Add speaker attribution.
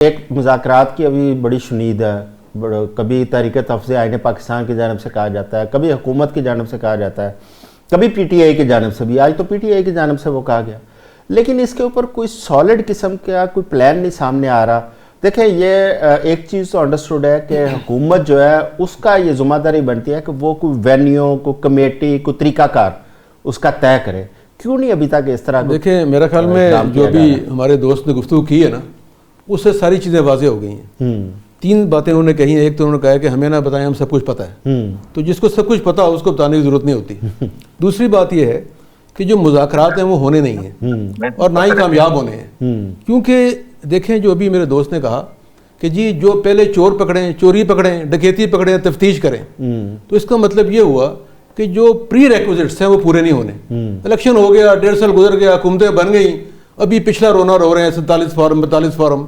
Speaker 1: एक मुज़ाकरात की अभी बड़ी शुनीद है, कभी तहरीक-ए-तफ़्ज़ आईन पाकिस्तान की जानिब से कहा जाता है, कभी हुकूमत की जानिब से कहा जाता है, कभी पीटीआई की जानिब से भी, आज तो पीटीआई की जानिब से वो कहा गया, लेकिन इसके ऊपर कोई सॉलिड किस्म का कोई प्लान नहीं सामने आ रहा। देखें, ये एक चीज़ तो अंडरस्टूड है कि हुकूमत जो है उसका ये ज़िम्मेदारी बनती है कि वो कोई वेन्यू, कोई कमेटी, कोई तरीक़ाकार उसका तय करे। क्यों नहीं अभी तक इस तरह?
Speaker 2: देखें, मेरा ख्याल में जो भी हमारे दोस्त ने गुफ्तगू की है ना, उससे सारी चीज़ें वाज़ेह हो गई हैं। 3 बातें उन्होंने कही हैं। एक तो उन्होंने कहा है कि हमें ना बताएं, हम सब कुछ पता है, तो जिसको सब कुछ पता हो उसको बताने की ज़रूरत नहीं होती। दूसरी बात यह है कि जो मुज़ाकरात हैं वो होने नहीं हैं और ना ही कामयाब होने हैं, क्योंकि देखें, जो अभी मेरे दोस्त ने कहा कि जी जो पहले चोर पकड़ें, चोरी पकड़ें, डकैती पकड़ें, तफ्तीश करें, तो इसका मतलब ये हुआ कि जो प्री रेक्विजिट्स हैं वो पूरे नहीं होने। इलेक्शन हो गया, 1.5 साल गुजर गया, हुकूमतें बन गई, अभी पिछला रोना रो रहे हैं, 47 फॉर्म, 42 फॉर्म,